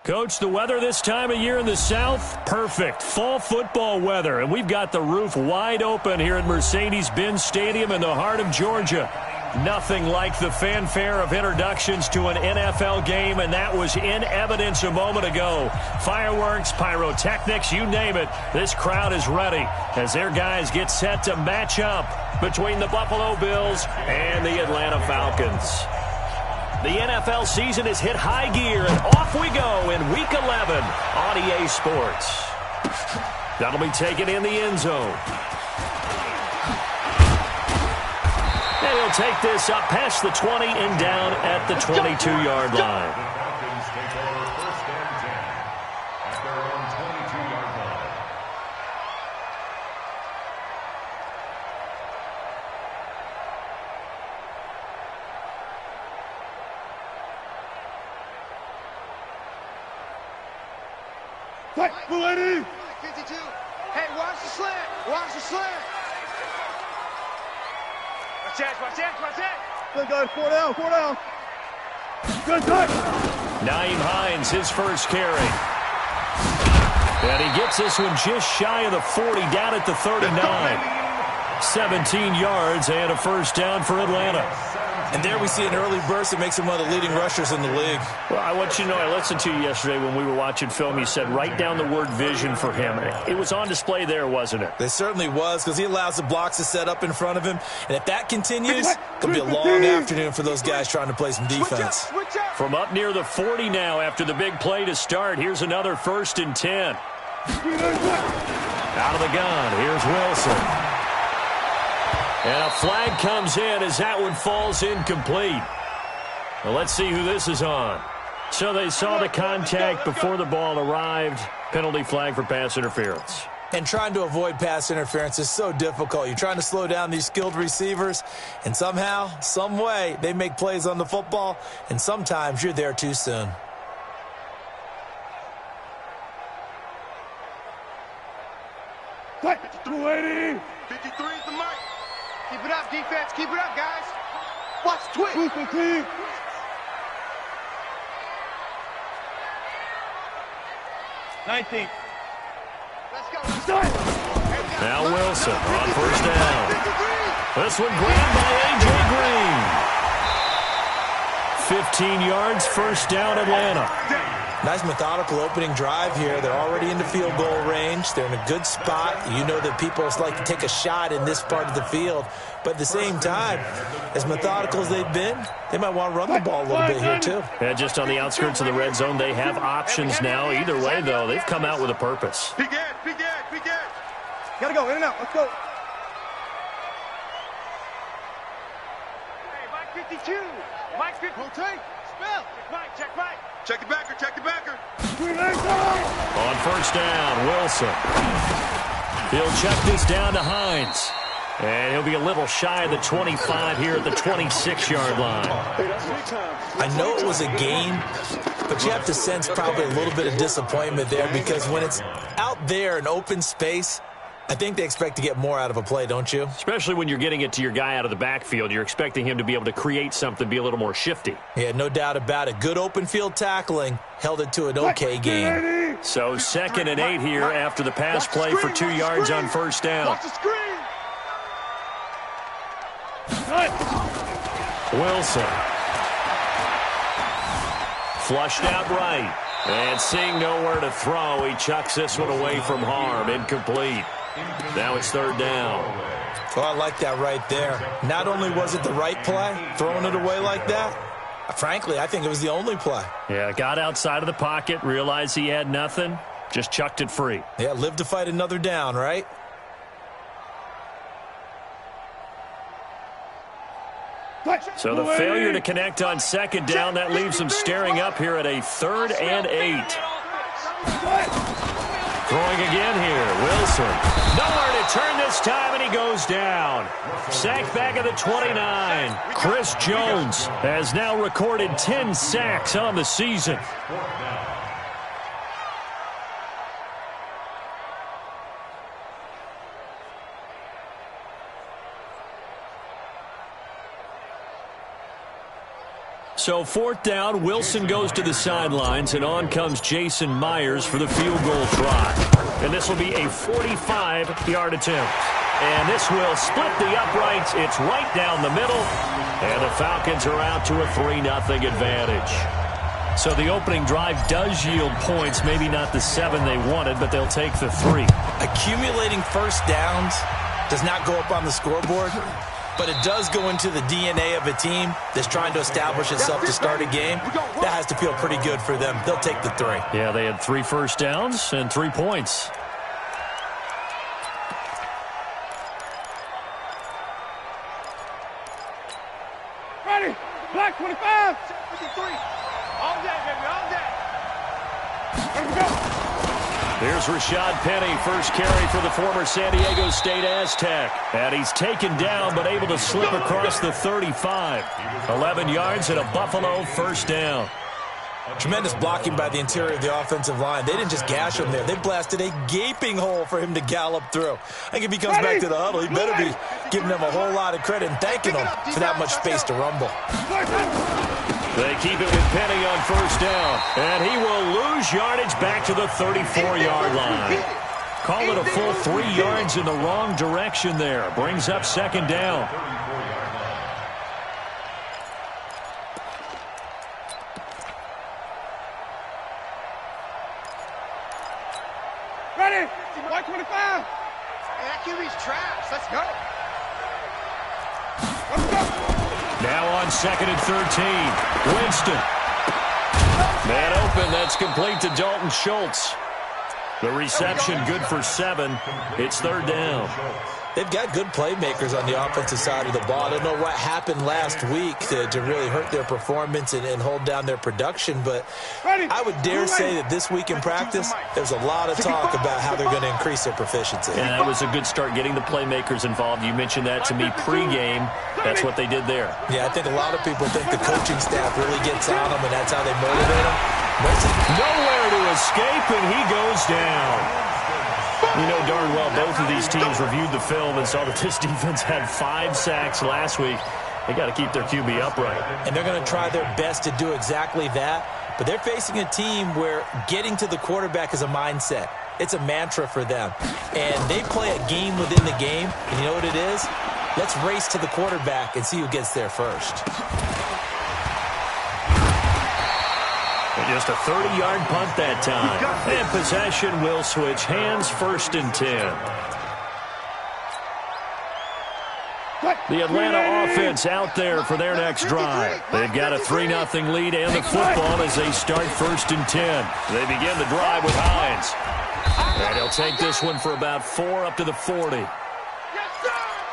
Coach, the weather this time of year in the South, perfect. Fall football weather, and we've got the roof wide open here at Mercedes-Benz Stadium in the heart of Georgia. Nothing like the fanfare of introductions to an NFL game, and that was in evidence a moment ago. Fireworks, pyrotechnics, you name it. This crowd is ready as their guys get set to match up between the Buffalo Bills and the Atlanta Falcons. The NFL season has hit high gear, and off we go in Week 11 on EA Sports. That'll be taken in the end zone. And he'll take this up past the 20 and down at the 22-yard line. Lady. 52. Hey, watch the slant. Watch the slant. Watch that. Good, guys. 4 down. Good touch. Naeem Hines, his first carry. And he gets this one just shy of the 40, down at the 39. 17 yards and a first down for Atlanta. And there we see an early burst that makes him one of the leading rushers in the league. Well, I want you to know, I listened to you yesterday when we were watching film. You said write down the word vision for him. It was on display there, wasn't it? It certainly was, because he allows the blocks to set up in front of him. And if that continues, it'll be a long afternoon for those guys trying to play some defense. From up near the 40 now after the big play to start, here's another 1st and 10. Out of the gun, here's Wilson. And a flag comes in as that one falls incomplete. Well, let's see who this is on. So they saw the contact before the ball arrived. Penalty flag for pass interference. And trying to avoid pass interference is so difficult. You're trying to slow down these skilled receivers, and somehow, some way, they make plays on the football, and sometimes you're there too soon. Cut. 280. 53 is the mark. Keep it up, defense. Keep it up, guys. Watch twitch. 215. Let's go. Now Wilson on first down. This one grabbed by A.J. Green. 15 yards, first down Atlanta. Nice methodical opening drive here. They're already into field goal range. They're in a good spot. You know that people like to take a shot in this part of the field. But at the same time, as methodical as they've been, they might want to run the ball a little bit here too. Yeah, just on the outskirts of the red zone, they have options now. Either way, though, they've come out with a purpose. Big Ed. Gotta go, in and out. Let's go. Hey, Mike 52. Mike 50. Rotate. Spell. Check right. Check the backer. On first down, Wilson. He'll check this down to Hines. And he'll be a little shy of the 25 here at the 26-yard line. I know it was a game, but you have to sense probably a little bit of disappointment there, because when it's out there in open space, I think they expect to get more out of a play, don't you? Especially when you're getting it to your guy out of the backfield. You're expecting him to be able to create something, be a little more shifty. Yeah, no doubt about it. Good open field tackling held it to an okay game. So 2nd and 8 here after the pass play for 2 yards on first down. Watch the screen. Wilson. Flushed out right. And seeing nowhere to throw, he chucks this one away from harm. Incomplete. Now it's 3rd down. Oh, I like that right there. Not only was it the right play, throwing it away like that, frankly, I think it was the only play. Yeah, got outside of the pocket, realized he had nothing, just chucked it free. Yeah, live to fight another down, right? So the failure to connect on 2nd down, that leaves him staring up here at a 3rd and 8. Throwing again here, Wilson. Nowhere to turn this time, and he goes down. Sacked back at the 29. Chris Jones has now recorded 10 sacks on the season. So 4th down, Wilson goes to the sidelines, and on comes Jason Myers for the field goal try. And this will be a 45-yard attempt. And this will split the uprights. It's right down the middle. And the Falcons are out to a 3-0 advantage. So the opening drive does yield points. Maybe not the 7 they wanted, but they'll take the 3. Accumulating first downs does not go up on the scoreboard, but it does go into the DNA of a team that's trying to establish itself to start a game. That has to feel pretty good for them. They'll take the 3. Yeah, they had 3 first downs and 3 points. Ready. Black 25. 53. All day, baby, all day. Here we go. Here's Rashad Penny, first carry for the former San Diego State Aztec. And he's taken down but able to slip across the 35. 11 yards and a Buffalo first down. Tremendous blocking by the interior of the offensive line. They didn't just gash him there. They blasted a gaping hole for him to gallop through. I think if he comes back to the huddle, he better be giving them a whole lot of credit and thanking them for that much space to rumble. They keep it with Penny on first down. And he will lose yardage back to the 34-yard line. Call it a full 3 yards in the wrong direction there. Brings up 2nd down. Ready. 125. That QB's trash. Let's go. Let's go. Now on 2nd and 13. Winston. Man open. That's complete to Dalton Schultz. The reception good for 7. It's 3rd down. They've got good playmakers on the offensive side of the ball. I don't know what happened last week to really hurt their performance and hold down their production, but I would dare say that this week in practice, there's a lot of talk about how they're going to increase their proficiency. And that was a good start getting the playmakers involved. You mentioned that to me pregame. That's what they did there. Yeah, I think a lot of people think the coaching staff really gets on them, and that's how they motivate them. Nowhere to escape, and he goes down. You know darn well both of these teams reviewed the film and saw that this defense had 5 sacks last week. They got to keep their QB upright. And they're going to try their best to do exactly that. But they're facing a team where getting to the quarterback is a mindset. It's a mantra for them. And they play a game within the game. And you know what it is? Let's race to the quarterback and see who gets there first. Just a 30-yard punt that time. And possession will switch hands, 1st and 10. The Atlanta offense out there for their next drive. They've got a 3-0 lead and the football as they start 1st and 10. They begin the drive with Hines. And he'll take this one for about 4 up to the 40.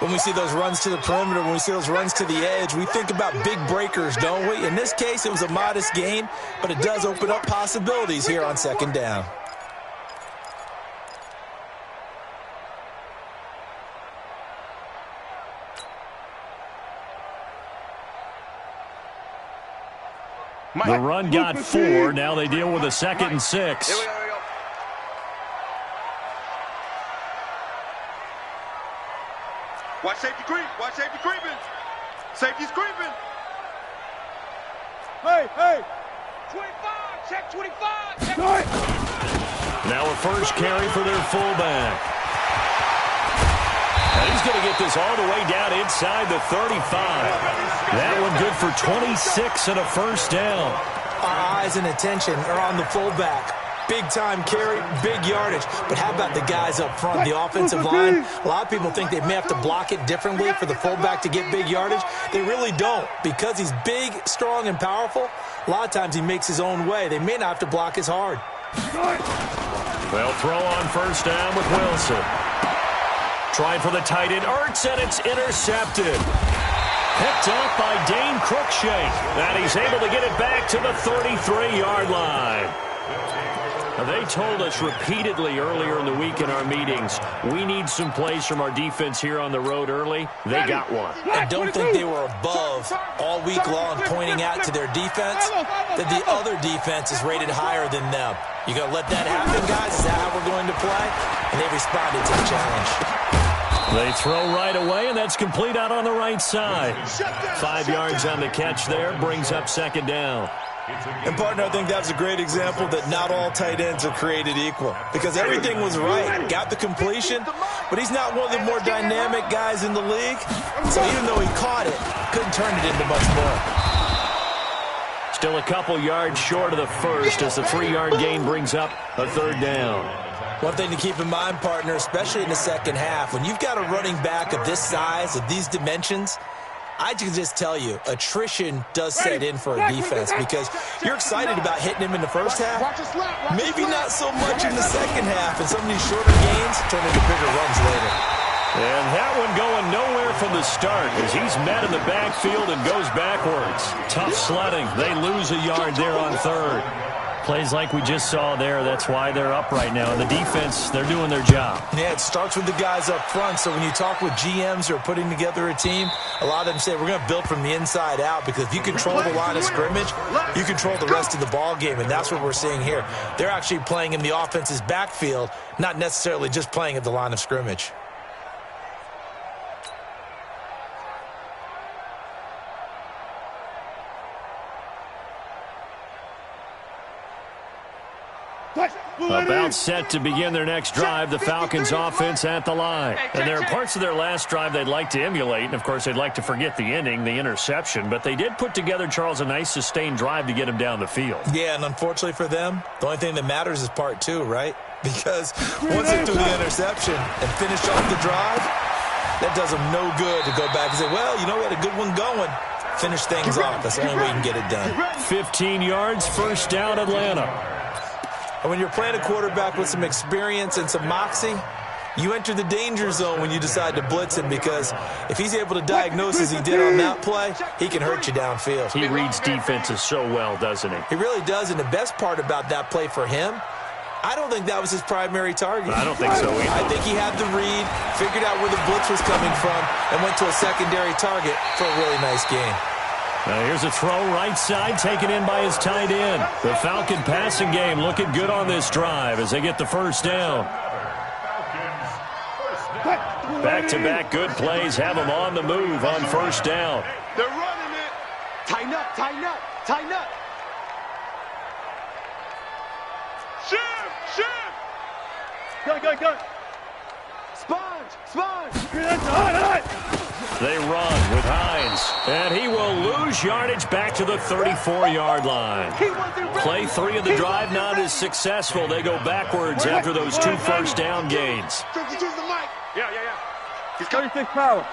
When we see those runs to the perimeter, when we see those runs to the edge, we think about big breakers, don't we? In this case, it was a modest gain, but it does open up possibilities here on 2nd down. The run got 4. Now they deal with a 2nd and 6. Watch safety creep. Watch safety creeping. Safety's creeping. Hey, hey. 25. Check 25. Check. Now a first carry for their fullback. And he's going to get this all the way down inside the 35. That one good for 26 and a first down. Our eyes and attention are on the fullback. Big-time carry, big yardage. But how about the guys up front, the offensive line? A lot of people think they may have to block it differently for the fullback to get big yardage. They really don't. Because he's big, strong, and powerful, a lot of times he makes his own way. They may not have to block as hard. They'll throw on first down with Wilson. Trying for the tight end, Ertz, and it's intercepted. Picked up by Dane Cruikshank. And he's able to get it back to the 33-yard line. Now, they told us repeatedly earlier in the week in our meetings, we need some plays from our defense here on the road early. They got one. I don't think they were above all week long pointing out to their defense that the other defense is rated higher than them. You going to let that happen, guys? Is that how we're going to play? And they responded to the challenge. They throw right away, and that's complete out on the right side. 5 yards on the catch there, brings up second down. And, partner, I think that's a great example that not all tight ends are created equal. Because everything was right. Got the completion, but he's not one of the more dynamic guys in the league. So even though he caught it, couldn't turn it into much more. Still a couple yards short of the first as the 3-yard gain brings up a third down. One thing to keep in mind, partner, especially in the second half, when you've got a running back of this size, of these dimensions, I can just tell you, attrition does set in for a defense because you're excited about hitting him in the first half. Maybe not so much in the second half, and some of these shorter gains turn into bigger runs later. And that one going nowhere from the start as he's met in the backfield and goes backwards. Tough sledding. They lose a yard there on third. Plays like we just saw there. That's why they're up right now. And the defense, they're doing their job. Yeah, it starts with the guys up front. So when you talk with GMs who are putting together a team, a lot of them say we're going to build from the inside out because if you control the line of scrimmage, you control the rest of the ball game. And that's what we're seeing here. They're actually playing in the offense's backfield, not necessarily just playing at the line of scrimmage. About set to begin their next drive, the Falcons offense at the line. And there are parts of their last drive they'd like to emulate, and of course they'd like to forget the ending, the interception, but they did put together, Charles, a nice sustained drive to get him down the field. Yeah, and unfortunately for them, the only thing that matters is part two, right? Because once they threw the interception and finished off the drive, that does them no good to go back and say, well, you know, we had a good one going. Finish things off. That's the only way you can get it done. 15 yards, first down, Atlanta. And when you're playing a quarterback with some experience and some moxie, you enter the danger zone when you decide to blitz him because if he's able to diagnose as he did on that play, he can hurt you downfield. He reads defenses so well, doesn't he? He really does, and the best part about that play for him, I don't think that was his primary target. I don't think so either. I think he had the read, figured out where the blitz was coming from, and went to a secondary target for a really nice gain. Now here's a throw right side taken in by his tight end. The Falcon passing game looking good on this drive as they get the first down. Back-to-back good plays have them on the move on first down. They're running it. Tighten up, tighten up, tighten up. Shift, shift. Go. Sponge. They run with Hines, and he will lose yardage back to the 34-yard line. Play 3 of the drive not as successful. They go backwards after those 2 first down gains. Yeah. He's 36 power.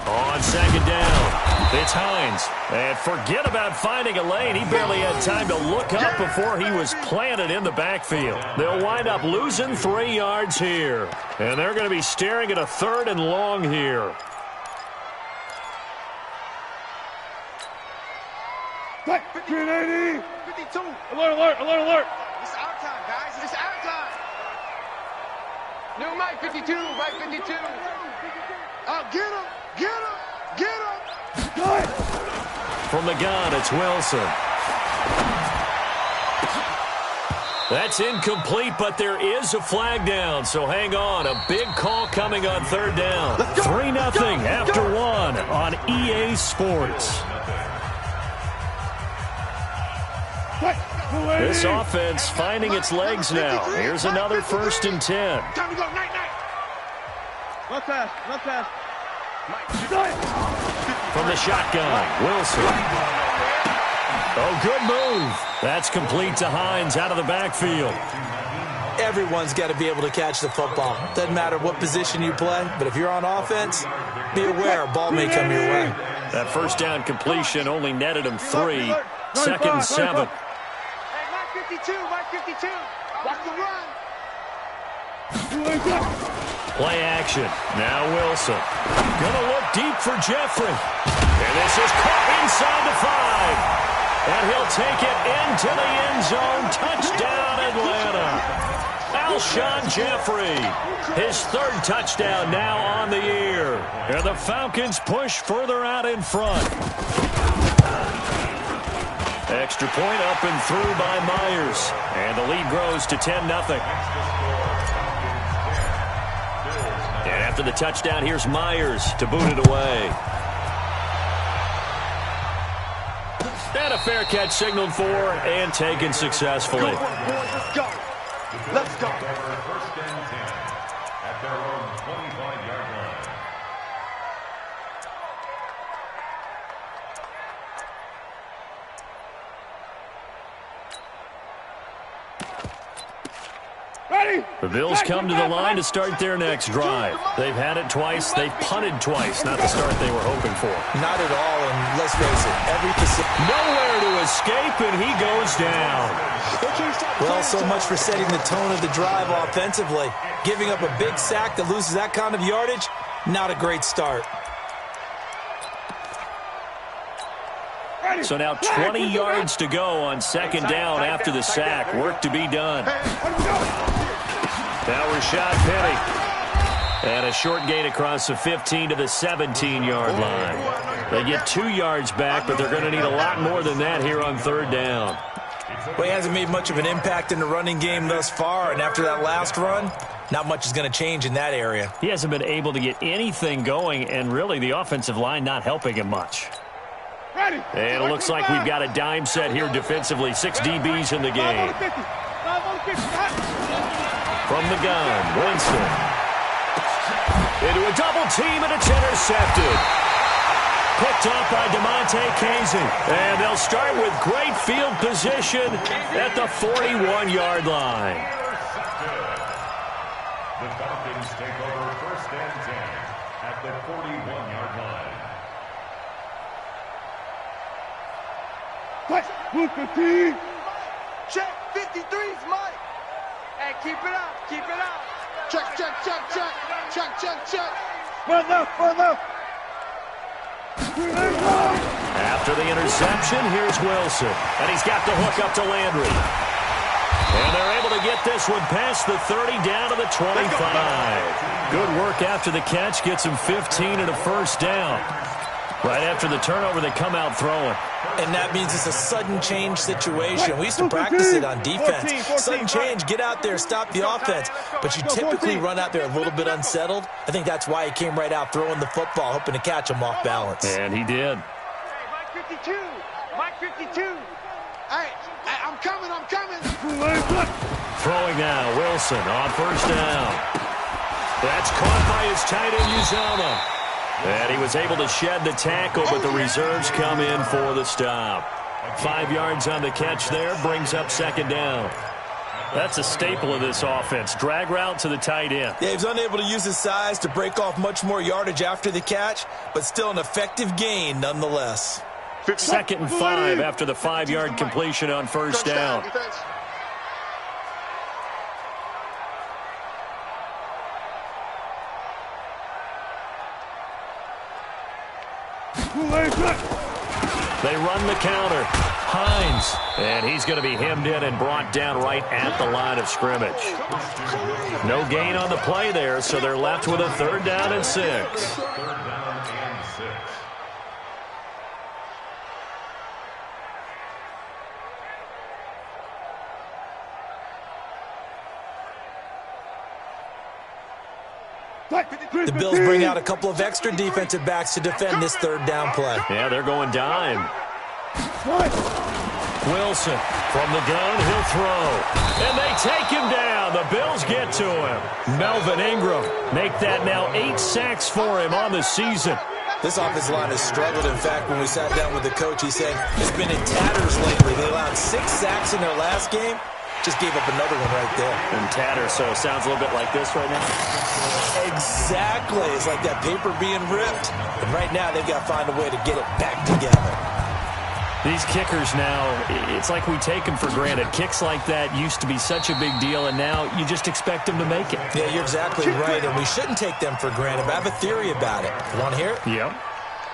On second down, it's Hines. And forget about finding a lane. He barely had time to look up before he was planted in the backfield. They'll wind up losing 3 yards here. And they're going to be staring at a 3rd and long here. Back, 52. Alert. It's our time, guys. It's our time. New Mike 52, Mike 52. Get him. From the gun, it's Wilson. That's incomplete, but there is a flag down, so hang on. A big call coming on 3rd down. 3-0 after 1 on EA Sports. This offense finding its legs now. Here's another 1st and 10. Time to go, night. Left pass. From the shotgun, Wilson. Oh, good move. That's complete to Hines out of the backfield. Everyone's got to be able to catch the football. Doesn't matter what position you play, but if you're on offense, be aware a ball may come your way. That first down completion only netted him 3. 2nd and 7. Hey, Mike 52. Watch the run. Play action. Now Wilson. Gonna look deep for Jeffrey. And this is caught inside the 5. And he'll take it into the end zone. Touchdown, Atlanta. Alshon Jeffrey. His 3rd touchdown now on the year. And the Falcons push further out in front. Extra point up and through by Myers. And the lead grows to 10-0. After the touchdown, here's Myers to boot it away. And a fair catch signaled for and taken successfully. Good work, boys. Let's go. Let's go. First and 10 at their own 25-yard line. Ready? The Bills come to the line to start their next drive. They've had it twice. They've punted twice. Not the start they were hoping for. Not at all, and let's face it, every position. Nowhere to escape, and he goes down. Well, so much for setting the tone of the drive offensively. Giving up a big sack that loses that kind of yardage, not a great start. So now 20 yards to go on second down after the sack. Work to be done. Now Rashad Penny. And a short gain across the 15 to the 17-yard line. They get 2 yards back, but they're going to need a lot more than that here on third down. Well, he hasn't made much of an impact in the running game thus far, and after that last run, not much is going to change in that area. He hasn't been able to get anything going, and really the offensive line not helping him much. Ready? And it looks like we've got a dime set here defensively. 6 DBs in the game. From the gun, Winston. Into a double team, and it's intercepted. Picked off by DeMonte Casey. And they'll start with great field position at the 41-yard line. The Falcons take over first and 10 at the 41-yard line. Move 15. Check. 53's Mike. Hey, keep it up. Keep it up. Check, check, check, check. Check, check, check. Run left, run left. After the interception, here's Wilson. And he's got the hook up to Landry. And they're able to get this one past the 30 down to the 25. Good work after the catch. Gets him 15 and a first down. Right after the turnover, they come out throwing. And that means it's a sudden change situation. We used to practice it on defense. Sudden change, get out there, stop the offense. But you typically run out there a little bit unsettled. I think that's why he came right out throwing the football, hoping to catch him off balance. And he did. Hey, Mike 52. Mike 52. Hey, I'm coming, I'm coming. Throwing now, Wilson on first down. That's caught by his tight end, Uzomah. And he was able to shed the tackle, but the reserves come in for the stop. 5 yards on the catch there, brings up second down. That's a staple of this offense. Drag route to the tight end. Yeah, he was unable to use his size to break off much more yardage after the catch, but still an effective gain nonetheless. 2nd and 5 after the 5-yard completion on first down. They run the counter. Hines. And he's going to be hemmed in and brought down right at the line of scrimmage. No gain on the play there, so they're left with a 3rd down and 6. 3rd down and 6. The Bills bring out a couple of extra defensive backs to defend this 3rd down play. Yeah, they're going dime. Wilson from the gun, he'll throw. And they take him down. The Bills get to him. Melvin Ingram make that now 8 sacks for him on the season. This offensive line has struggled. In fact, when we sat down with the coach, he said it's been in tatters lately. They allowed 6 sacks in their last game. Just gave up another one right there. And tatter, so it sounds a little bit like this right now. Exactly. It's like that paper being ripped. And right now, they've got to find a way to get it back together. These kickers now, it's like we take them for granted. Kicks like that used to be such a big deal, and now you just expect them to make it. Yeah, you're exactly right, and we shouldn't take them for granted. But I have a theory about it. You want to hear it? Yep.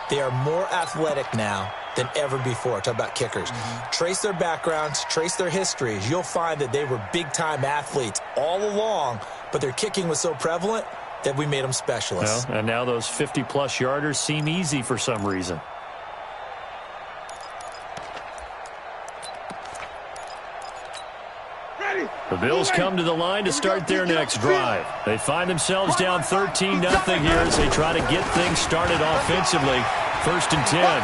They are more athletic now than ever before. Talk about kickers. Trace their backgrounds, trace their histories. You'll find that they were big-time athletes all along, but their kicking was so prevalent that we made them specialists. Well, and now those 50-plus yarders seem easy for some reason. Ready? The Bills come to the line to start their next drive. They find themselves down 13-0 here as they try to get things started offensively. 1st and 10.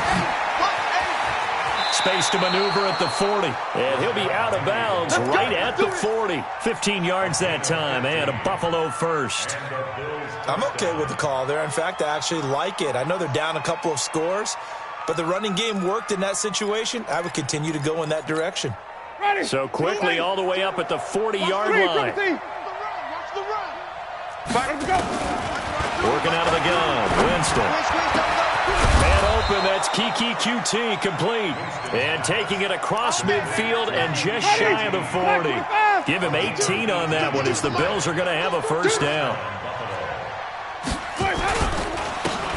Space to maneuver at the 40. And he'll be out of bounds right at the 40. 15 yards that time, and a Buffalo first. I'm okay with the call there. In fact, I actually like it. I know they're down a couple of scores, but the running game worked in that situation. I would continue to go in that direction. So quickly all the way up at the 40-yard line. Working out of the gun, Winston. Man open, that's Kiki QT, complete. And taking it across midfield and just shy of the 40. Give him 18 on that one as the Bills are going to have a first down.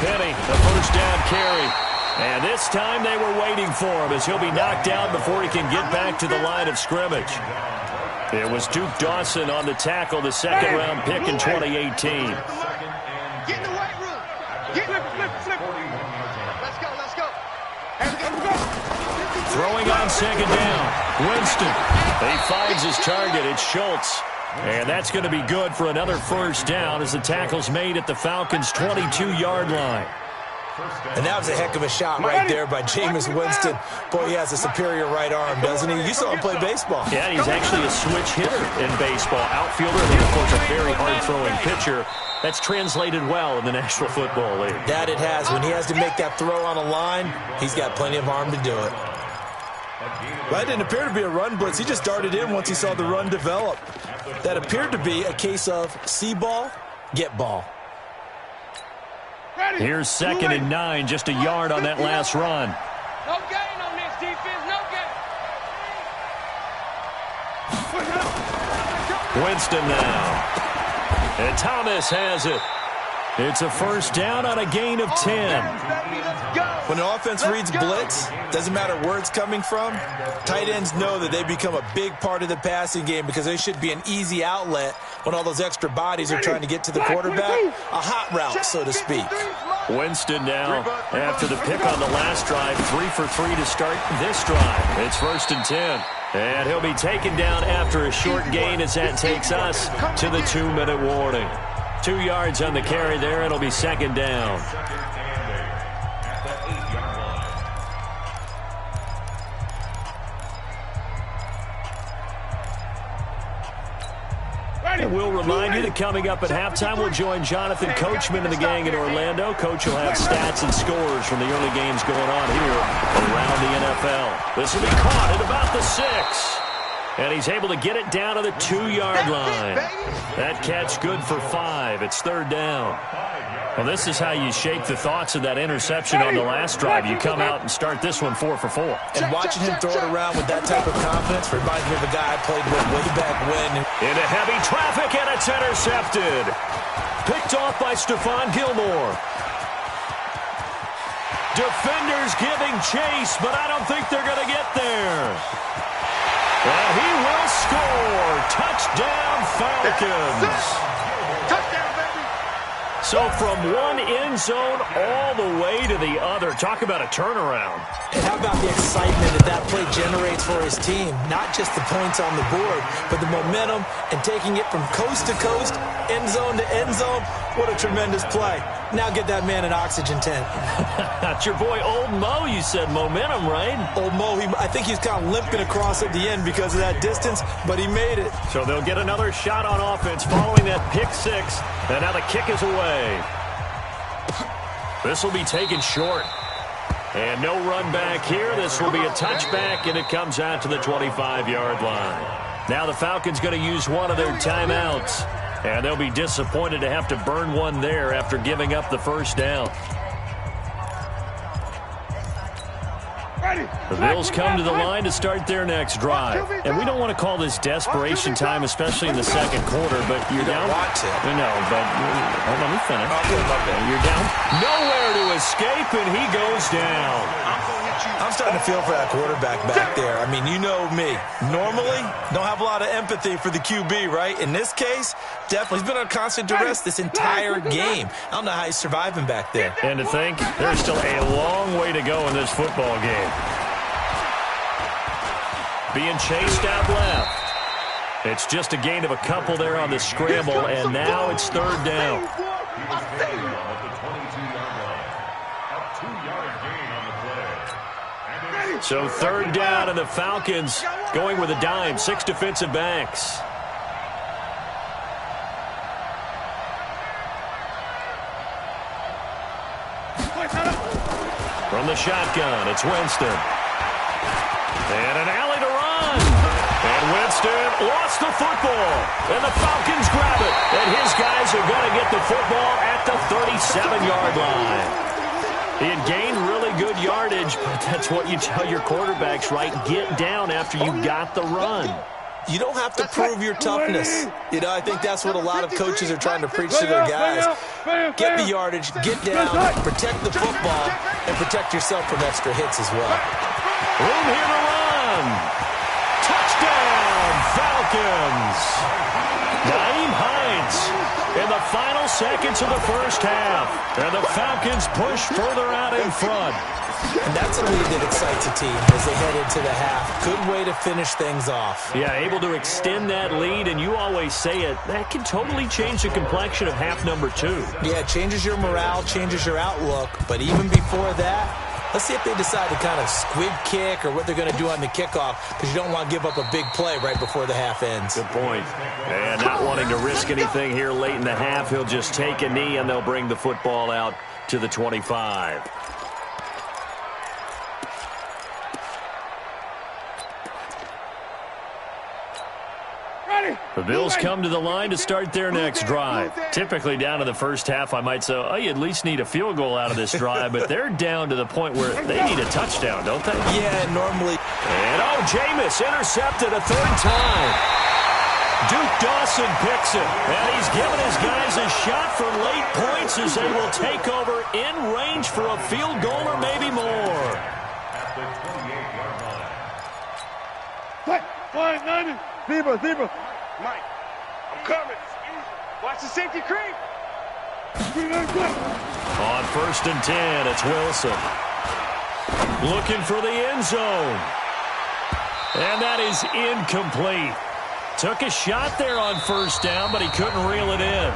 Penny, the first down carry. And this time they were waiting for him as he'll be knocked down before he can get back to the line of scrimmage. It was Duke Dawson on the tackle, the second-round pick in 2018. Get in the weight room. Flip. Let's go. Throwing on second down. Winston. He finds his target. It's Schultz. And that's going to be good for another first down as the tackle's made at the Falcons' 22-yard line. And that was a heck of a shot right there by Jameis Winston. Boy, he has a superior right arm, doesn't he? You saw him play baseball. Yeah, he's actually a switch hitter in baseball. Outfielder, and of course a very hard-throwing pitcher. That's translated well in the National Football League. That it has. When he has to make that throw on a line, he's got plenty of arm to do it. Well, that didn't appear to be a run blitz. He just darted in once he saw the run develop. That appeared to be a case of see ball, get ball. Here's 2nd and 9, just a yard on that last run. No gain on this defense, no gain. Winston now. And Thomas has it. It's a first down on a gain of 10. When an offense reads blitz, doesn't matter where it's coming from, tight ends know that they become a big part of the passing game because they should be an easy outlet when all those extra bodies are trying to get to the quarterback. A hot route, so to speak. Winston now, after the pick on the last drive, 3 for 3 to start this drive. It's 1st and 10. And he'll be taken down after a short gain as that takes us to the 2-minute warning. 2 yards on the carry there. It'll be 2nd down. And we'll remind you that coming up at halftime, we'll join Jonathan Coachman and the gang in Orlando. Coach will have stats and scores from the early games going on here around the NFL. This will be caught at about the 6. And he's able to get it down to the 2-yard line. That catch good for 5. It's 3rd down. Well, this is how you shake the thoughts of that interception on the last drive. You come out and start this one 4 for 4. And watching him throw it around with that type of confidence reminds me of a guy I played with way back when. Into heavy traffic, and it's intercepted. Picked off by Stephon Gilmore. Defenders giving chase, but I don't think they're going to get there. And he will score. Touchdown, Falcons. Touchdown, baby. So from one end zone all the way to the other. Talk about a turnaround. And how about the excitement that play generates for his team? Not just the points on the board, but the momentum and taking it from coast to coast, end zone to end zone. What a tremendous play. Now get that man an oxygen tent. That's your boy Old Mo. You said momentum, right? Old Mo, I think he's kind of limping across at the end because of that distance, but he made it. So they'll get another shot on offense following that pick 6. And now the kick is away. This will be taken short. And no run back here. This will be a touchback, and it comes out to the 25-yard line. Now the Falcons going to use one of their timeouts. And they'll be disappointed to have to burn one there after giving up the first down. The Bills come to the line to start their next drive. And we don't want to call this desperation time, especially in the second quarter, but you're down. No, but let me finish. You're down. Nowhere to escape, and he goes down. I'm starting to feel for that quarterback back there. I mean, you know me. Normally, don't have a lot of empathy for the QB, right? In this case, definitely. He's been on constant duress this entire game. I don't know how he's surviving back there. And to think, there's still a long way to go in this football game. Being chased out left. It's just a gain of a couple there on the scramble, and now it's third down. He was taken at the 22-yard line. A 2-yard gain on the play. And So third down, and the Falcons going with a dime, 6 defensive backs. From the shotgun, it's Winston. And an alley to run. And Winston lost the football. And the Falcons grab it. And his guys are going to get the football at the 37-yard line. He had gained really good yardage, but that's what you tell your quarterbacks, right? Get down after you got the run. You don't have to prove your toughness. You know, I think that's what a lot of coaches are trying to preach to their guys. Get the yardage, get down, protect the football, and protect yourself from extra hits as well. Room here to run. Touchdown, Falcons. Naeem Hines in the final seconds of the first half. And the Falcons push further out in front. And that's a lead that excites a team as they head into the half. Good way to finish things off. Yeah, able to extend that lead, and you always say it, that can totally change the complexion of half number 2. Yeah, it changes your morale, changes your outlook. But even before that, let's see if they decide to kind of squib kick or what they're going to do on the kickoff, because you don't want to give up a big play right before the half ends. Good point. And not wanting to risk anything here late in the half, he'll just take a knee, and they'll bring the football out to the 25. The Bills come to the line to start their next drive. Typically down to the first half, I might say, oh, you at least need a field goal out of this drive, but they're down to the point where they need a touchdown, don't they? Yeah, normally. And, Jameis intercepted a third time. Duke Dawson picks it, and he's giving his guys a shot for late points as they will take over in range for a field goal or maybe more. at the 28-yard line. Fine, 90. Zebra. Mike, I'm coming. Watch the safety creep. On 1st and 10, it's Wilson. Looking for the end zone. And that is incomplete. Took a shot there on 1st down, but he couldn't reel it in.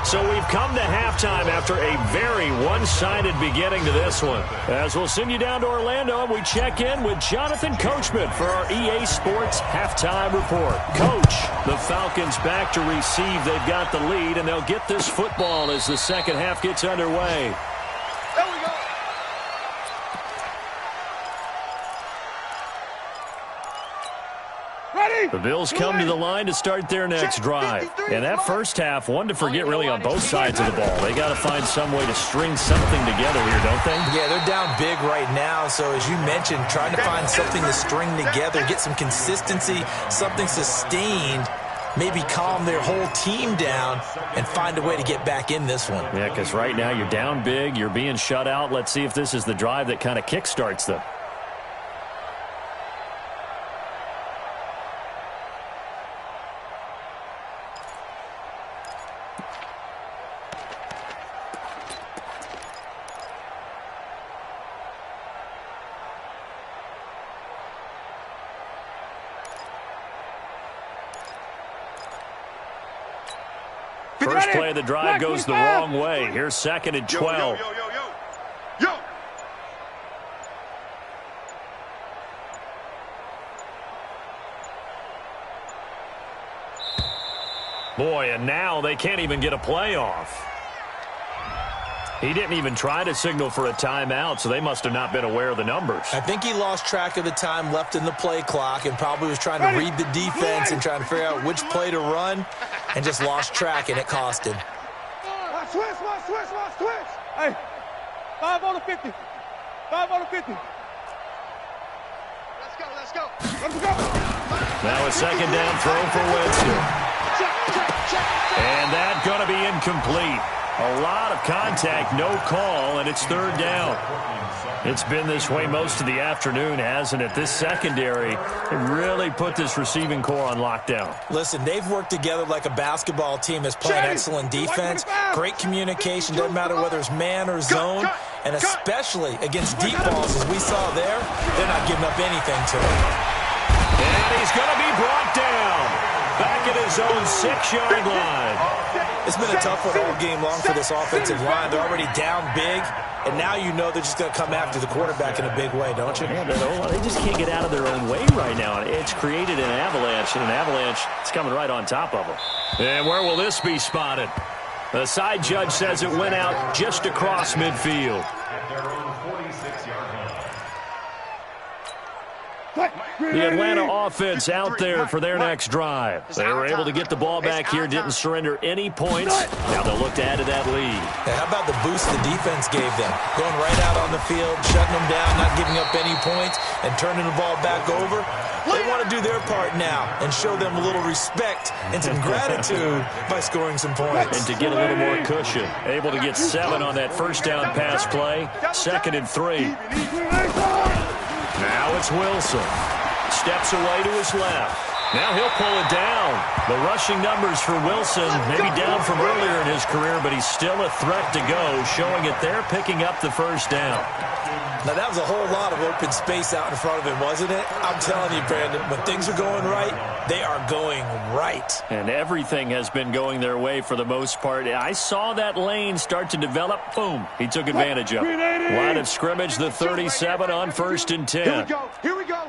So we've come to halftime after a very one-sided beginning to this one. As we'll send you down to Orlando, and we check in with Jonathan Coachman for our EA Sports Halftime Report. Coach, the Falcons back to receive. They've got the lead, and they'll get this football as the second half gets underway. There we go. The Bills come to the line to start their next drive. And that first half, one to forget really on both sides of the ball. They got to find some way to string something together here, don't they? Yeah, they're down big right now. So as you mentioned, trying to find something to string together, get some consistency, something sustained, maybe calm their whole team down and find a way to get back in this one. Yeah, because right now you're down big, you're being shut out. Let's see if this is the drive that kind of kickstarts them. First play of the drive goes the wrong way. Here's 2nd and 12. Yo. Boy, and now they can't even get a play off. He didn't even try to signal for a timeout, so they must have not been aware of the numbers. I think he lost track of the time left in the play clock and probably was trying to read the defense and trying to figure out which play to run and just lost track, and it cost him. Switch. Hey, 5 on the 50. 5 on the 50. Let's go. Now a 2nd down throw for Winston. And that's going to be incomplete. A lot of contact, no call, and it's 3rd down. It's been this way most of the afternoon, hasn't it? This secondary really put this receiving core on lockdown. Listen, they've worked together like a basketball team that's playing excellent defense, great communication, doesn't matter whether it's man or zone, and especially against deep balls, as we saw there, they're not giving up anything to him. And he's going to be brought down. back at his own 6-yard line. It's been a tough one all game long for this offensive line. They're already down big, and now you know they're just going to come after the quarterback in a big way, don't you? Yeah, they just can't get out of their own way right now. It's created an avalanche, and an avalanche is coming right on top of them. And where will this be spotted? The side judge says it went out just across midfield. At their own 46-yard line. The Atlanta offense out there for their next drive. They were able to get the ball back here, didn't surrender any points. Now they'll look to add to that lead. Hey, how about the boost the defense gave them? Going right out on the field, shutting them down, not giving up any points, and turning the ball back over. They want to do their part now and show them a little respect and some gratitude by scoring some points. And to get a little more cushion, able to get 7 on that first down pass play, 2nd and 3. Now it's Wilson. Steps away to his left. Now he'll pull it down. The rushing numbers for Wilson, maybe down from earlier in his career, but he's still a threat to go, showing it they're picking up the first down. Now, that was a whole lot of open space out in front of him, wasn't it? I'm telling you, Brandon, when things are going right, they are going right. And everything has been going their way for the most part. I saw that lane start to develop. Boom. He took advantage of it. Line of scrimmage, the 37 on 1st and 10. Here we go. Here we go.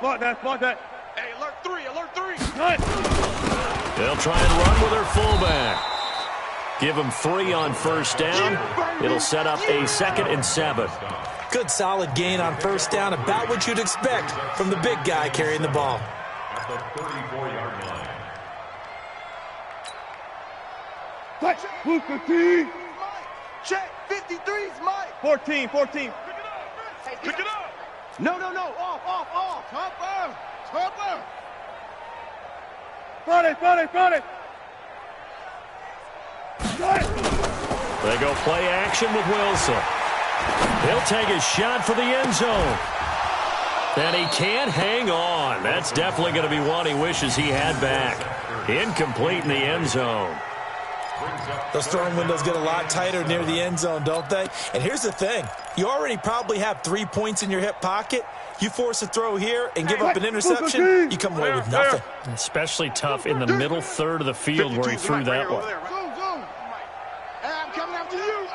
Block that. Block that. Hey, alert 3. Alert 3. They'll try and run with their fullback. Give him 3 on first down. It'll set up a 2nd and 7. Good solid gain on first down, about what you'd expect from the big guy carrying the ball. At the 34-yard line. Touch. Move 15. Check. 53's Mike. 14. Pick it up. No. Off. Topper. Front it. They go play action with Wilson. He'll take a shot for the end zone. And he can't hang on. That's definitely going to be one he wishes he had back. Incomplete in the end zone. Those throwing windows get a lot tighter near the end zone, don't they? And here's the thing. You already probably have 3 points in your hip pocket. You force a throw here and give up an interception, you come away with nothing. Especially tough in the middle third of the field where he threw that one. Hey, I'm coming after you.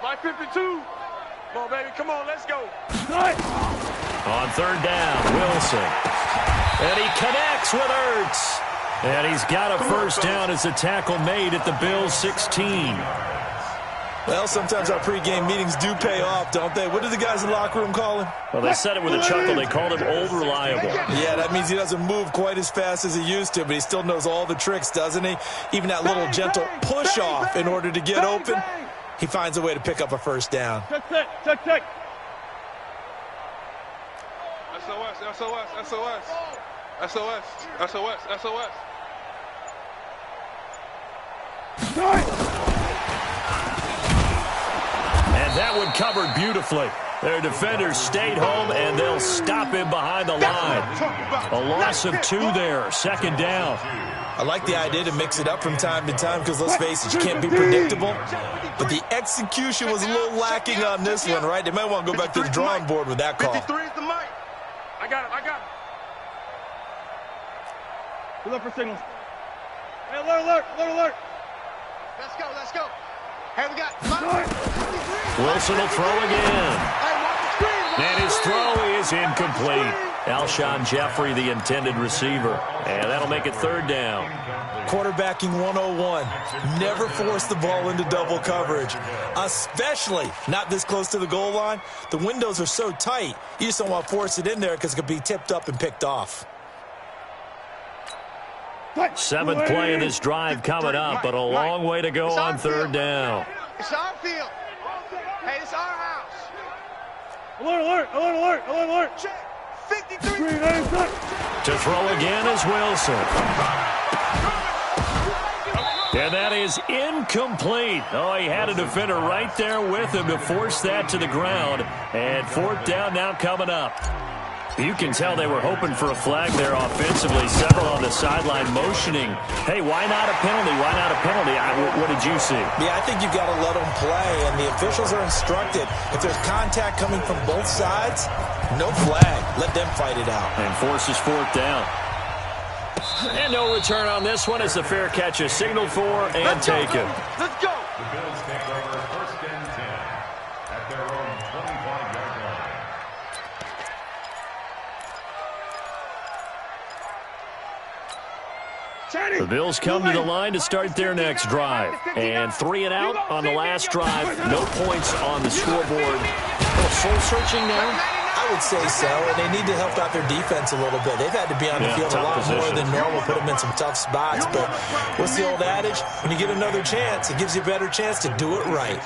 My 52. Come on, baby. Come on, let's go. On 3rd down, Wilson. And he connects with Ertz. And he's got a first down as a tackle made at the Bills' 16. Well, sometimes our pregame meetings do pay off, don't they? What do the guys in the locker room call him? Well, they said it with a chuckle. They called him Old Reliable. Yeah, that means he doesn't move quite as fast as he used to, but he still knows all the tricks, doesn't he? Even that little gentle push-off in order to get open, he finds a way to pick up a first down. Check. SOS. And that one covered beautifully. Their defenders stayed home, and they'll stop him behind the line. A loss of 2 there, 2nd down. I like the idea to mix it up from time to time because, let's face it, you can't be predictable. But the execution was a little lacking on this one, right? They might want to go back to the drawing board with that call. 53 is the mic. I got him. We look for signals. Hey, alert. Let's go. Hey, we got Wilson will throw again. And his throw is incomplete. Alshon Jeffrey, the intended receiver. And that'll make it 3rd down. Quarterbacking 101. Never force the ball into double coverage, especially not this close to the goal line. The windows are so tight, you just don't want to force it in there because it could be tipped up and picked off. 7th play of this drive coming up, but a long way to go on 3rd down. It's our field. Hey, it's our house. Alert. Check. 53. To throw again is Wilson. And that is incomplete. Oh, he had a defender right there with him to force that to the ground. And 4th down now coming up. You can tell they were hoping for a flag there offensively. Several on the sideline motioning. Hey, why not a penalty? What did you see? Yeah, I think you've got to let them play, and the officials are instructed. If there's contact coming from both sides, no flag. Let them fight it out. And forces 4th down. And no return on this one as the fair catch is signaled for and taken. Let's go. The Bills take over 1st and 10 at their own 25-yard line. The Bills come to the line to start their next drive. And 3 and out on the last drive. No points on the scoreboard. A little soul-searching now. I would say so, and they need to help out their defense a little bit. They've had to be on the field a lot more than normal, put them in some tough spots. But what's the old adage? When you get another chance, it gives you a better chance to do it right.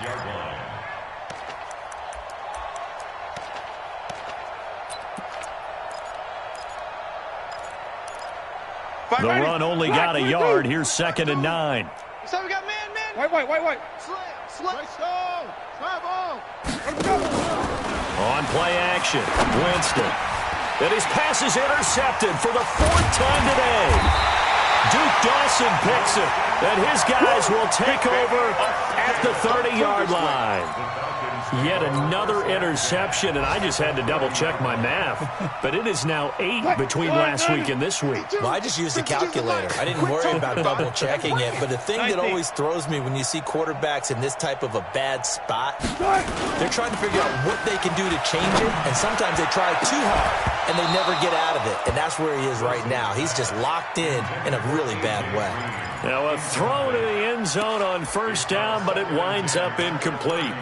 The run only got a yard. Here's 2nd and 9. So we got man. Wait. Slam. Travel. On play action, Winston. And his pass is intercepted for the 4th time today. Duke Dawson picks it, and his guys will take over at the 30-yard line. Yet another interception, and I just had to double-check my math. But it is now 8 between last week and this week. Well, I just used a calculator. I didn't worry about double-checking it. But the thing that always throws me when you see quarterbacks in this type of a bad spot, they're trying to figure out what they can do to change it, and sometimes they try too hard, and they never get out of it. And that's where he is right now. He's just locked in a really bad way. Now a throw to the end zone on 1st down, but it winds up incomplete.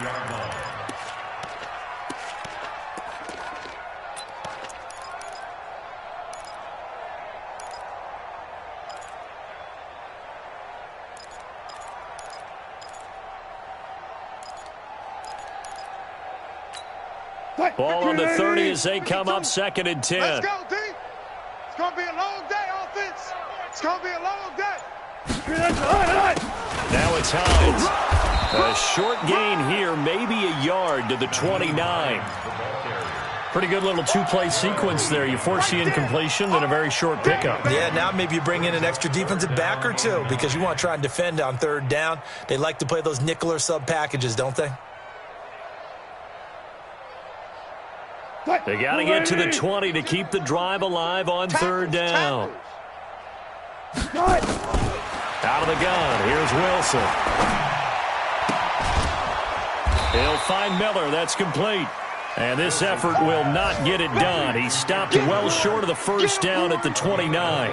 Ball on the 30 as they come up 2nd and 10. Let's go, D. It's going to be a long day, offense. It's going to be a long day. Now it's Hines. A short gain here, maybe a yard to the 29. Pretty good little 2-play sequence there. You force the incompletion, then a very short pickup. Yeah, now maybe you bring in an extra defensive back or two because you want to try and defend on 3rd down. They like to play those nickel or sub packages, don't they? They got to get to the 20 to keep the drive alive on 3rd down. Out of the gun, here's Wilson. He'll find Miller, that's complete. And this effort will not get it done. He stopped well short of the 1st down at the 29.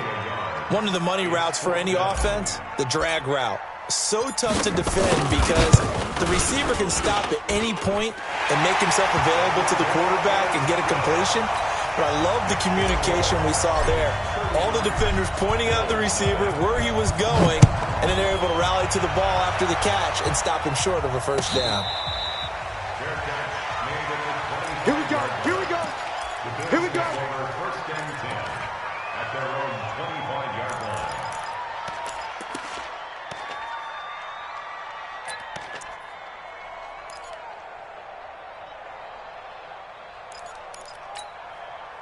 One of the money routes for any offense, the drag route. So tough to defend because the receiver can stop at any point and make himself available to the quarterback and get a completion. But I love the communication we saw there. All the defenders pointing out the receiver where he was going, and then they're able to rally to the ball after the catch and stop him short of a 1st down. Here we go. Here we go. 1st and 10 at their own 25-yard line.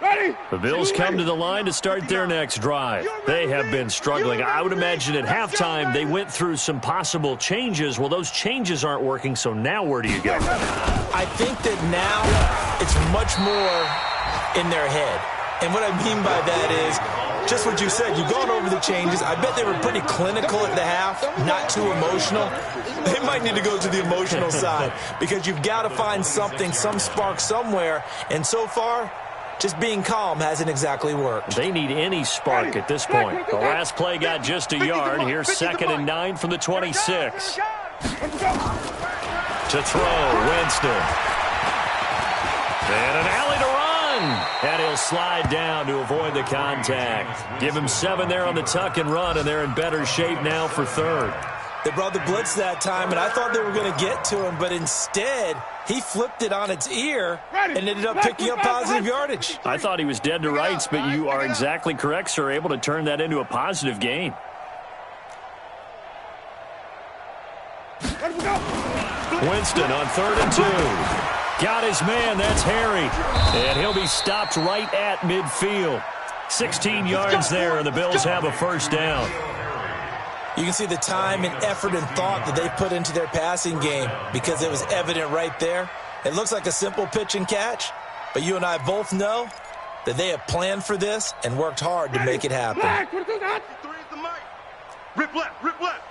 Ready? The Bills come to the line to start their next drive. They have been struggling. I would imagine at halftime they went through some possible changes. Well, those changes aren't working, so now where do you go? I think that now it's much more in their head. And what I mean by that is just what you said. You've gone over the changes. I bet they were pretty clinical at the half, not too emotional. They might need to go to the emotional side because you've got to find something, some spark somewhere. And so far, just being calm hasn't exactly worked. They need any spark at this point. The last play got just a yard. Here's 2nd and 9 from the 26. To throw, Winston. And an alley to run. And he'll slide down to avoid the contact. Give him 7 there on the tuck and run, and they're in better shape now for 3rd. They brought the blitz that time, and I thought they were going to get to him, but instead, he flipped it on its ear and ended up picking up positive yardage. I thought he was dead to rights, but you are exactly correct, sir, able to turn that into a positive gain. Winston on 3rd and 2. Got his man, that's Harry. And he'll be stopped right at midfield. 16 yards there, and the Bills have a 1st down. You can see the time and effort and thought that they put into their passing game because it was evident right there. It looks like a simple pitch and catch, but you and I both know that they have planned for this and worked hard to make it happen. Rip left, rip left.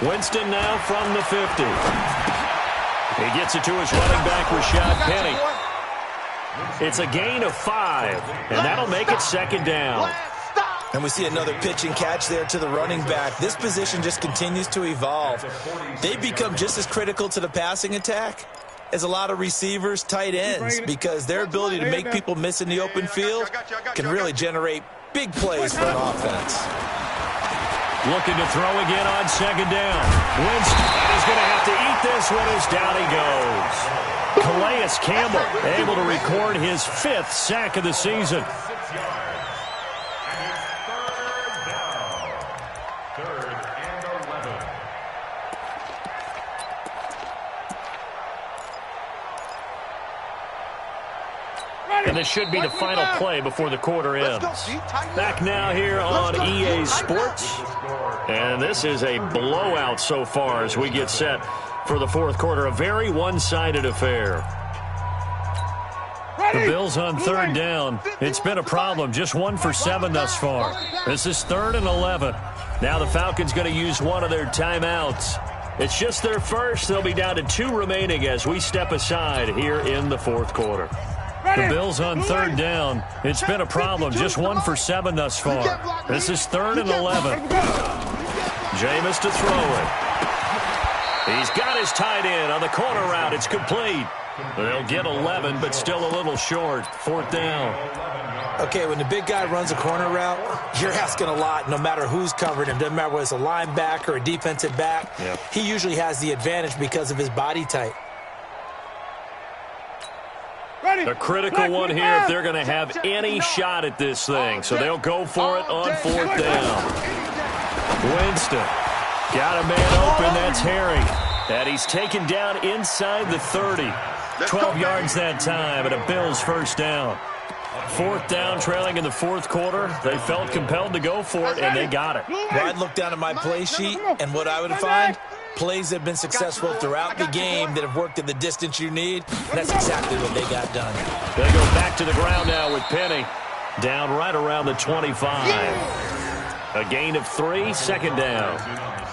Winston now from the 50. He gets it to his running back, Rashad Penny. It's a gain of 5, and that'll make it second down. And we see another pitch and catch there to the running back. This position just continues to evolve. They become just as critical to the passing attack as a lot of receivers, tight ends, because their ability to make people miss in the open field can really generate big plays for an offense. Looking to throw again on second down. Winston is going to have to eat this one as down he goes. Calais Campbell able to record his 5th sack of the season. And this should be the final play before the quarter ends. Back now here on EA Sports. And this is a blowout so far as we get set for the fourth quarter. A very one-sided affair. The Bills on third down. It's been a problem. Just 1 for 7 thus far. This is 3rd and 11. Now the Falcons going to use one of their timeouts. It's just their first. They'll be down to 2 remaining as we step aside here in the fourth quarter. The Bills on third down. It's been a problem. Just 1 for 7 thus far. This is 3rd and 11. Jameis to throw it. He's got his tight end on the corner route. It's complete. They'll get 11, but still a little short. 4th down. Okay, when the big guy runs a corner route, you're asking a lot no matter who's covering him. Doesn't matter whether it's a linebacker or a defensive back. Yep. He usually has the advantage because of his body type. A critical one here if they're going to have any shot at this thing. So they'll go for it on 4th down. Winston got a man open. That's Harry. And he's taken down inside the 30. 12 yards that time and a Bills first down. 4th down, trailing in the fourth quarter. They felt compelled to go for it, and they got it. Well, I'd look down at my play sheet, and what I would find, plays that have been successful throughout the game that have worked at the distance you need. That's exactly what they got done. They go back to the ground now with Penny. Down right around the 25. A gain of 3, second down.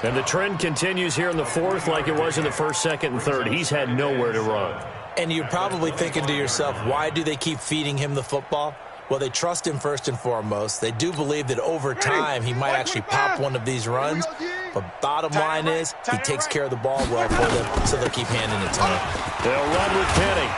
And the trend continues here in the fourth like it was in the first, second, and third. He's had nowhere to run. And you're probably thinking to yourself, why do they keep feeding him the football? Well, they trust him first and foremost. They do believe that over time he might actually pop one of these runs. But bottom line is he takes care of the ball well for them, so they'll keep handing it to him. They'll run with Penny.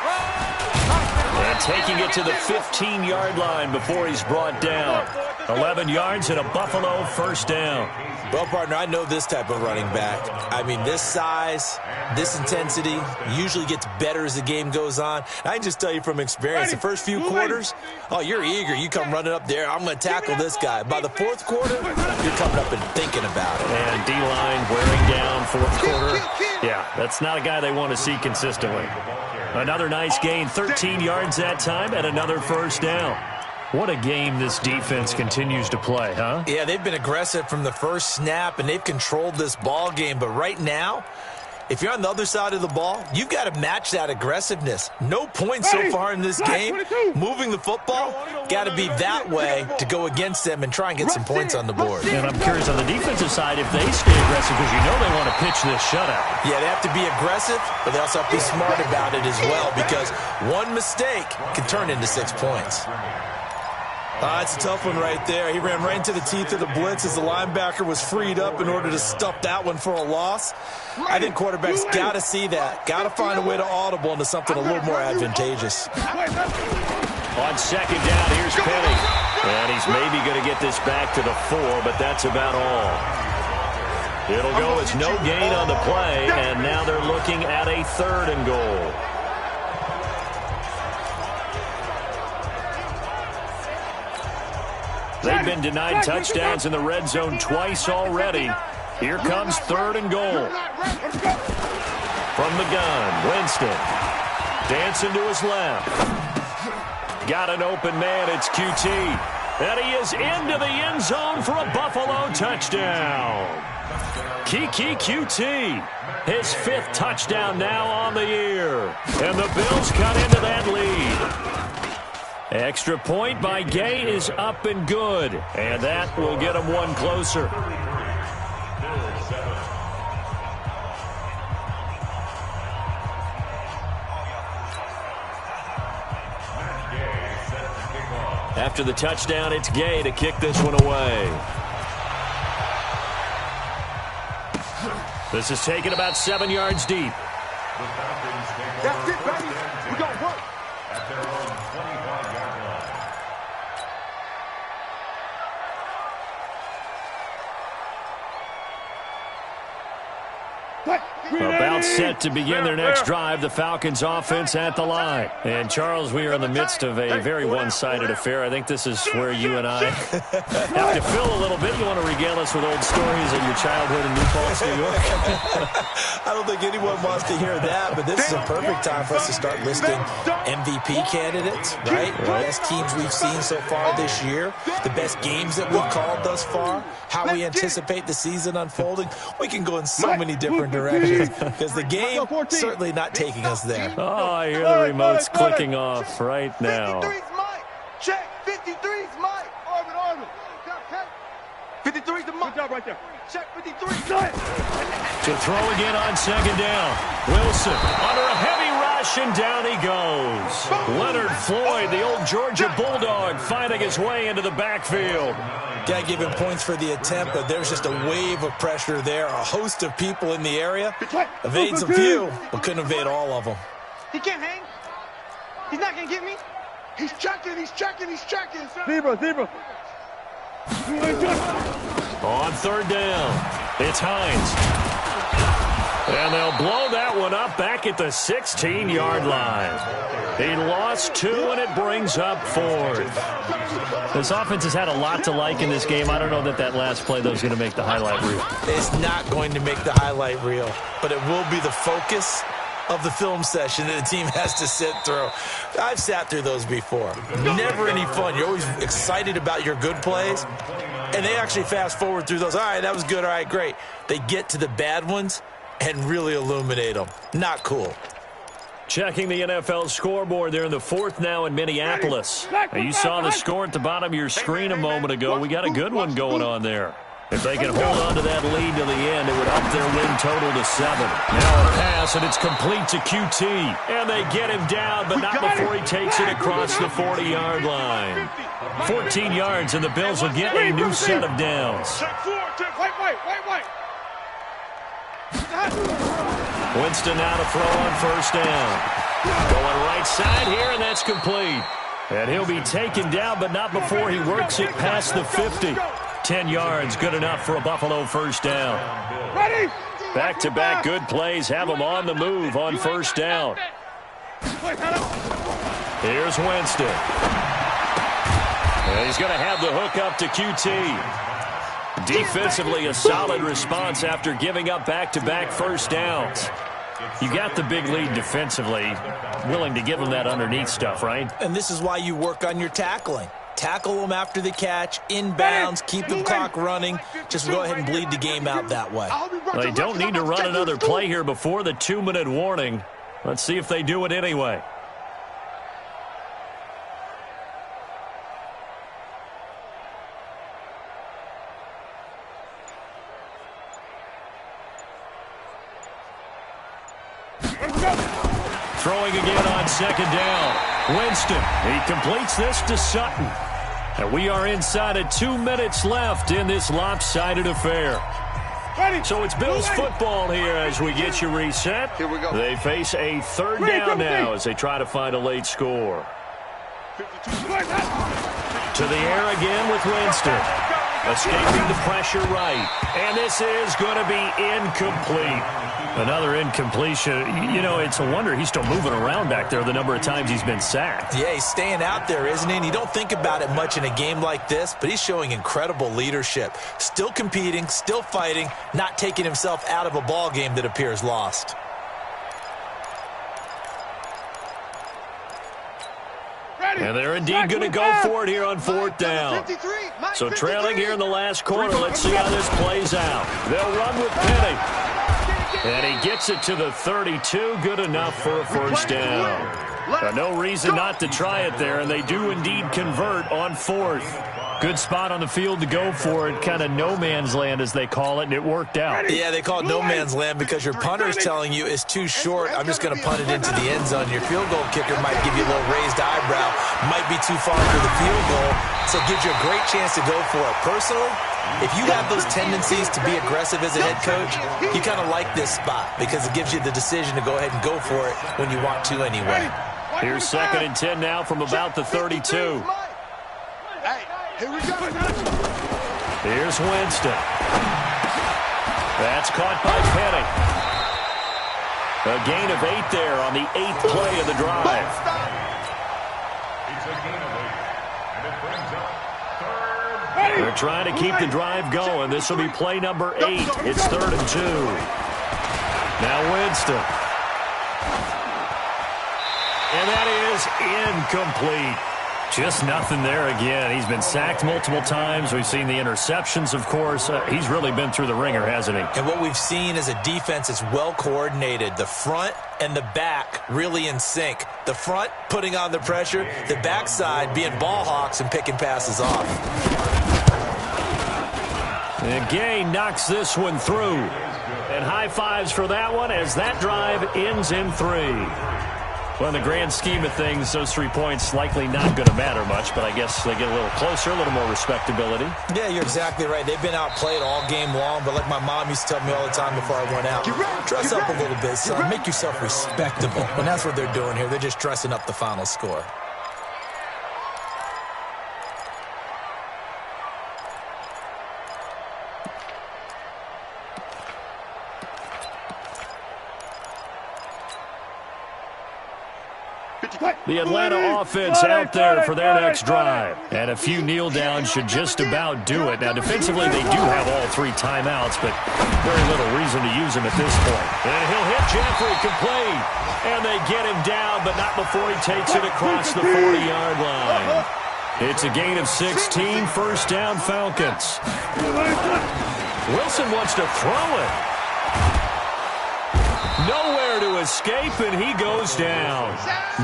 And taking it to the 15-yard line before he's brought down. 11 yards and a Buffalo first down. Well, partner, I know this type of running back. I mean, this size, this intensity usually gets better as the game goes on. I can just tell you from experience, the first few quarters, oh, you're eager. You come running up there. I'm going to tackle this guy. By the fourth quarter, you're coming up and thinking about it. And D-line wearing down fourth quarter. Yeah, that's not a guy they want to see consistently. Another nice gain, 13 yards that time, and another first down. What a game this defense continues to play, huh? Yeah, they've been aggressive from the first snap, and they've controlled this ball game. But right now, if you're on the other side of the ball, you've got to match that aggressiveness. No points so far in this game. Moving the football, got to be that way to go against them and try and get some points on the board. And I'm curious on the defensive side if they stay aggressive because you know they want to pitch this shutout. Yeah, they have to be aggressive, but they also have to be smart about it as well because one mistake can turn into 6 points. It's a tough one right there. He ran right into the teeth of the blitz as the linebacker was freed up in order to stuff that one for a loss. I think quarterbacks got to see that. Got to find a way to audible into something a little more advantageous. On second down, here's Penny. And he's maybe going to get this back to the 4, but that's about all. It'll go as no gain on the play, and now they're looking at a 3rd and goal. They've been denied touchdowns in the red zone twice already. Here comes 3rd and goal. From the gun, Winston. Dancing to his left. Got an open man, it's QT. And he is into the end zone for a Buffalo touchdown. Kiki QT, his 5th touchdown now on the year. And the Bills cut into that lead. Extra point by Gay is up and good. And that will get them one closer. After the touchdown, it's Gay to kick this one away. This is taken about 7 yards deep. That's it, baby. We got work. At their own 25-yard line. About set to begin their next drive, the Falcons offense at the line. And Charles, we are in the midst of a very one-sided affair. I think this is where you and I have to fill a little bit. You want to regale us with old stories of your childhood in New Paltz, New York? I don't think anyone wants to hear that, but this is a perfect time for us to start listing MVP candidates, right? The best teams we've seen so far this year, the best games that we've called thus far, how we anticipate the season unfolding. We can go in so many different directions because the game certainly not taking us there. Oh, I hear the remotes clicking off right now. 53's Mike. Check. 53's Mike. Arvin. 53's the Mike. Good job right there. Check 53. To throw again on second down. Wilson under a heavy rush, and down he goes. Leonard Floyd, the old Georgia Bulldog, finding his way into the backfield. Got to give him points for the attempt, but there's just a wave of pressure there. A host of people in the area. Evades a few, but couldn't evade all of them. He can't hang. He's not going to get me. He's checking. Zebra. On third down, it's Hines. And they'll blow that one up back at the 16-yard line. He lost 2, and it brings up 4th. This offense has had a lot to like in this game. I don't know that last play, though, is going to make the highlight reel. It's not going to make the highlight reel, but it will be the focus of the film session that the team has to sit through. I've sat through those before. Never any fun. You're always excited about your good plays, and they actually fast forward through those. All right, that was good. All right, great. They get to the bad ones and really illuminate them. Not cool. Checking the NFL scoreboard, they're in the 4th now in Minneapolis. Now, you saw the score at the bottom of your screen a moment ago. We got a good one going on there. If they can hold on to that lead to the end, it would up their win total to 7. Now a pass, and it's complete to QT. And they get him down, but not before he takes it across the 40-yard line. 14 yards, and the Bills will get a new set of downs. Wait. Winston now to throw on first down. Going right side here, and that's complete. And he'll be taken down, but not before he works it past the 50. 10 yards, good enough for a Buffalo first down. Back-to-back good plays have him on the move on first down. Here's Winston. And he's going to have the hook up to QT. Defensively, a solid response after giving up back-to-back first downs. You got the big lead defensively, willing to give them that underneath stuff, right? And this is why you work on your tackling. Tackle them after the catch, inbounds, keep the clock running. Just go ahead and bleed the game out that way. Well, they don't need to run another play here before the 2-minute warning. Let's see if they do it anyway. Throwing again on second down. Winston, he completes this to Sutton. And we are inside of 2 minutes left in this lopsided affair. So it's Bills football here as we get you reset. Here we go. They face a third down now as they try to find a late score. To the air again with Winston. Escaping the pressure right. And this is going to be incomplete. Another incompletion. You know, it's a wonder he's still moving around back there the number of times he's been sacked. Yeah, he's staying out there, isn't he? And you don't think about it much in a game like this, but he's showing incredible leadership. Still competing, still fighting, not taking himself out of a ball game that appears lost. And they're indeed going to go for it here on fourth down. So trailing here in the last quarter, let's see how this plays out. They'll run with Penny. And he gets it to the 32. Good enough for a first down. No reason not to try it there, and they do indeed convert on fourth. Good spot on the field to go for it, kind of no man's land as they call it, and it worked out. Yeah, they call it no man's land because your punter is telling you it's too short. I'm just going to punt it into the end zone. Your field goal kicker might give you a little raised eyebrow, might be too far for the field goal, so it gives you a great chance to go for it. Personally, if you have those tendencies to be aggressive as a head coach, you kind of like this spot because it gives you the decision to go ahead and go for it when you want to anyway. Here's 2nd and 10 now from about the 32. Here we go. Here's Winston. That's caught by Penny. A gain of 8 there on the 8th play of the drive. It's a gain of 8, and it brings up 3rd. They're trying to keep the drive going. This will be play number 8. It's 3rd and 2. Now Winston. And that is incomplete. Just nothing there again. He's been sacked multiple times. We've seen the interceptions, of course. He's really been through the ringer, hasn't he? And what we've seen is a defense that's well coordinated. The front and the back really in sync. The front putting on the pressure, the backside being ball hawks and picking passes off. And Gay knocks this one through. And high fives for that one as that drive ends in 3. Well, in the grand scheme of things, those 3 points likely not going to matter much, but I guess they get a little closer, a little more respectability. Yeah, you're exactly right. They've been outplayed all game long, but like my mom used to tell me all the time before I went out, dress up a little bit, son. Make yourself respectable. And that's what they're doing here. They're just dressing up the final score. The Atlanta offense out there for their next drive. And a few kneel downs should just about do it. Now, defensively, they do have all 3 timeouts, but very little reason to use them at this point. And he'll hit Jeffrey, complete. And they get him down, but not before he takes it across the 40-yard line. It's a gain of 16, first down Falcons. Wilson wants to throw it. Nowhere to escape, and he goes down.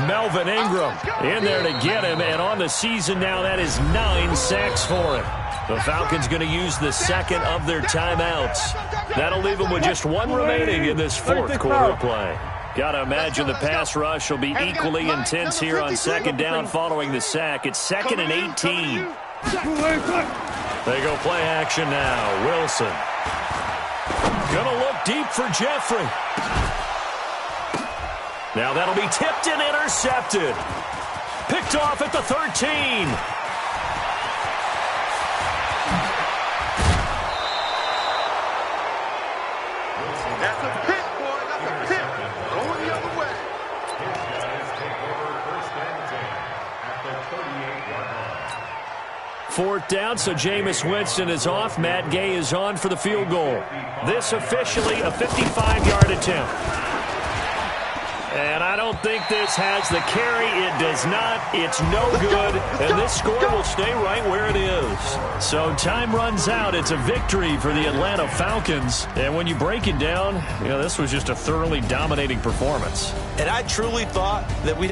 Melvin Ingram in there to get him, and on the season now, that is 9 sacks for him. The Falcons going to use the 2nd of their timeouts. That'll leave them with just 1 remaining in this 4th quarter play. Got to imagine the pass rush will be equally intense here on 2nd down following the sack. It's 2nd and 18. They go play action now. Wilson. Gonna look deep for Jeffrey. Now that'll be tipped and intercepted. Picked off at the 13. That's a pick, boy. That's a pick. Going the other way. His guys take over 1st and 10 at the 38-yard line. 4th down, so Jameis Winston is off. Matt Gay is on for the field goal. This officially a 55-yard attempt. And I don't think this has the carry. It does not. It's no good. And this score will stay right where it is. So time runs out. It's a victory for the Atlanta Falcons. And when you break it down, this was just a thoroughly dominating performance. And I truly thought that we'd